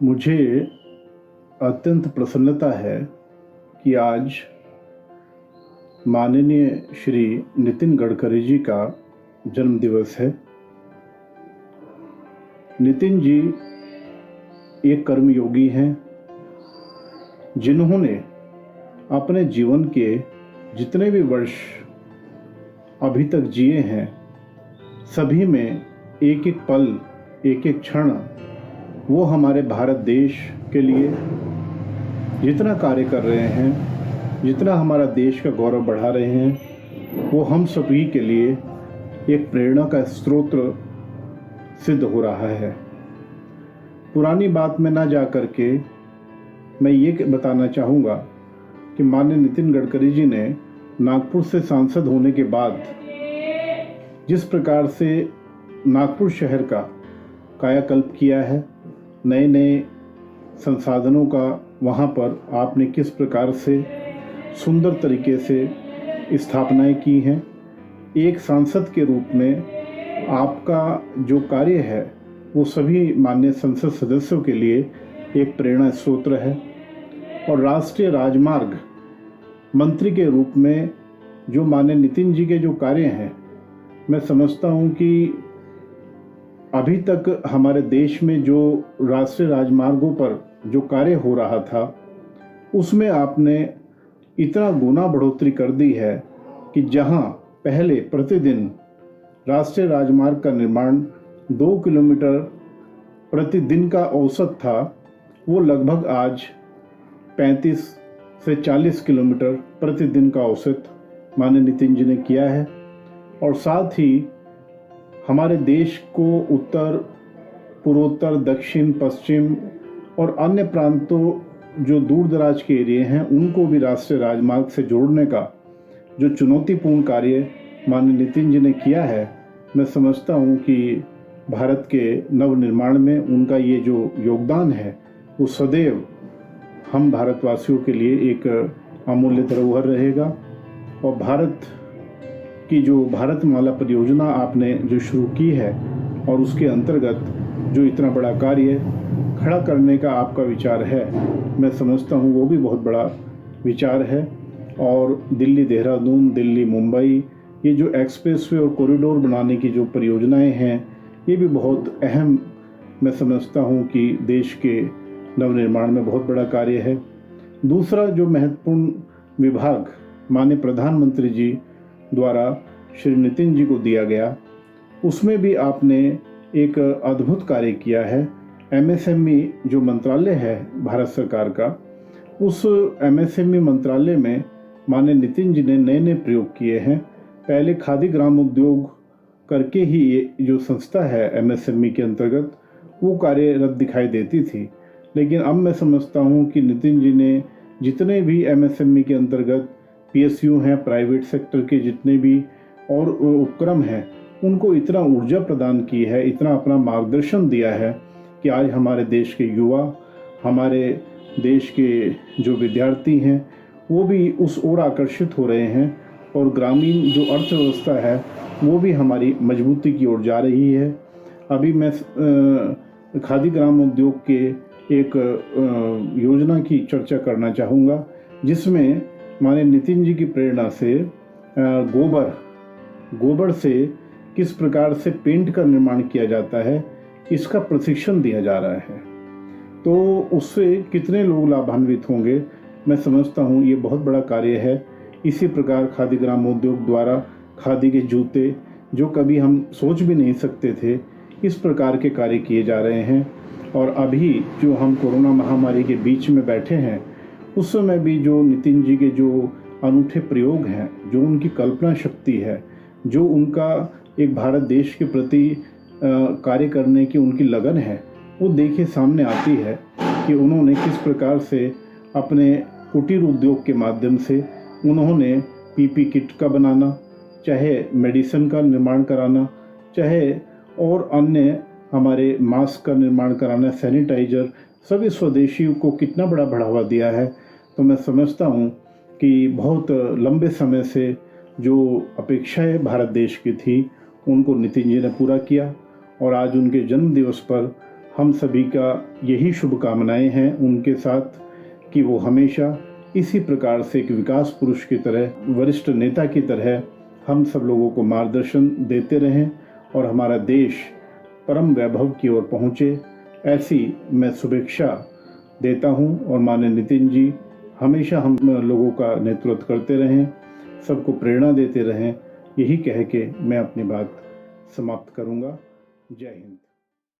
मुझे अत्यंत प्रसन्नता है कि आज माननीय श्री नितिन गडकरी जी का जन्म दिवस है। नितिन जी एक कर्मयोगी हैं जिन्होंने अपने जीवन के जितने भी वर्ष अभी तक जिए हैं सभी में एक एक पल, एक एक क्षण वो हमारे भारत देश के लिए जितना कार्य कर रहे हैं, जितना हमारा देश का गौरव बढ़ा रहे हैं, वो हम सभी के लिए एक प्रेरणा का स्रोत सिद्ध हो रहा है। पुरानी बात में ना जा करके मैं ये बताना चाहूँगा कि माननीय नितिन गडकरी जी ने नागपुर से सांसद होने के बाद जिस प्रकार से नागपुर शहर का कायाकल्प किया है, नए नए संसाधनों का वहाँ पर आपने किस प्रकार से सुंदर तरीके से स्थापनाएं की हैं, एक सांसद के रूप में आपका जो कार्य है वो सभी माननीय संसद सदस्यों के लिए एक प्रेरणा स्रोत है। और राष्ट्रीय राजमार्ग मंत्री के रूप में जो माननीय नितिन जी के जो कार्य हैं, मैं समझता हूँ कि अभी तक हमारे देश में जो राष्ट्रीय राजमार्गों पर जो कार्य हो रहा था उसमें आपने इतना गुना बढ़ोतरी कर दी है कि जहां पहले प्रतिदिन राष्ट्रीय राजमार्ग का निर्माण 2 किलोमीटर प्रतिदिन का औसत था, वो लगभग आज 35 से 40 किलोमीटर प्रतिदिन का औसत माननीय नितिन जी ने किया है। और साथ ही हमारे देश को उत्तर, पूर्वोत्तर, दक्षिण, पश्चिम और अन्य प्रांतों जो दूर दराज के एरिए हैं उनको भी राष्ट्रीय राजमार्ग से जोड़ने का जो चुनौतीपूर्ण कार्य माननीय नितिन जी ने किया है, मैं समझता हूँ कि भारत के नवनिर्माण में उनका ये जो योगदान है वो सदैव हम भारतवासियों के लिए एक अमूल्य धरोहर रहेगा। और भारत की जो भारतमाला परियोजना आपने जो शुरू की है और उसके अंतर्गत जो इतना बड़ा कार्य खड़ा करने का आपका विचार है, मैं समझता हूँ वो भी बहुत बड़ा विचार है। और दिल्ली देहरादून, दिल्ली मुंबई, ये जो एक्सप्रेसवे और कॉरिडोर बनाने की जो परियोजनाएं हैं ये भी बहुत अहम, मैं समझता हूँ कि देश के नवनिर्माण में बहुत बड़ा कार्य है। दूसरा जो महत्वपूर्ण विभाग माननीय प्रधानमंत्री जी द्वारा श्री नितिन जी को दिया गया, उसमें भी आपने एक अद्भुत कार्य किया है। एमएसएमई जो मंत्रालय है भारत सरकार का, उस एमएसएमई मंत्रालय में माननीय नितिन जी ने नए नए प्रयोग किए हैं। पहले खादी ग्राम उद्योग करके ही ये जो संस्था है एमएसएमई के अंतर्गत वो कार्यरत दिखाई देती थी, लेकिन अब मैं समझता हूँ कि नितिन जी ने जितने भी एमएसएमई के अंतर्गत पीएसयू हैं, प्राइवेट सेक्टर के जितने भी और उपक्रम हैं, उनको इतना ऊर्जा प्रदान की है, इतना अपना मार्गदर्शन दिया है कि आज हमारे देश के युवा, हमारे देश के जो विद्यार्थी हैं वो भी उस ओर आकर्षित हो रहे हैं और ग्रामीण जो अर्थव्यवस्था है वो भी हमारी मजबूती की ओर जा रही है। अभी मैं खादी ग्राम उद्योग के एक योजना की चर्चा करना चाहूँगा जिसमें माननीय नितिन जी की प्रेरणा से गोबर से किस प्रकार से पेंट का निर्माण किया जाता है इसका प्रशिक्षण दिया जा रहा है। तो उससे कितने लोग लाभान्वित होंगे, मैं समझता हूँ ये बहुत बड़ा कार्य है। इसी प्रकार खादी ग्राम उद्योग द्वारा खादी के जूते जो कभी हम सोच भी नहीं सकते थे, इस प्रकार के कार्य किए जा रहे हैं। और अभी जो हम कोरोना महामारी के बीच में बैठे हैं उस समय भी जो नितिन जी के जो अनूठे प्रयोग हैं, जो उनकी कल्पना शक्ति है, जो उनका एक भारत देश के प्रति कार्य करने की उनकी लगन है, वो देखिए सामने आती है कि उन्होंने किस प्रकार से अपने कुटीर उद्योग के माध्यम से उन्होंने पीपी किट का बनाना, चाहे मेडिसिन का निर्माण कराना, चाहे और अन्य हमारे मास्क का निर्माण कराना, सैनिटाइजर, सभी स्वदेशी को कितना बड़ा बढ़ावा दिया है। तो मैं समझता हूँ कि बहुत लंबे समय से जो अपेक्षाएं भारत देश की थी उनको नितिन जी ने पूरा किया और आज उनके जन्म दिवस पर हम सभी का यही शुभकामनाएं हैं उनके साथ कि वो हमेशा इसी प्रकार से एक विकास पुरुष की तरह, वरिष्ठ नेता की तरह हम सब लोगों को मार्गदर्शन देते रहें और हमारा देश परम वैभव की ओर पहुँचे, ऐसी मैं शुभेच्छा देता हूं। और माननीय नितिन जी हमेशा हम लोगों का नेतृत्व करते रहें, सबको प्रेरणा देते रहें, यही कह के मैं अपनी बात समाप्त करूंगा। जय हिंद।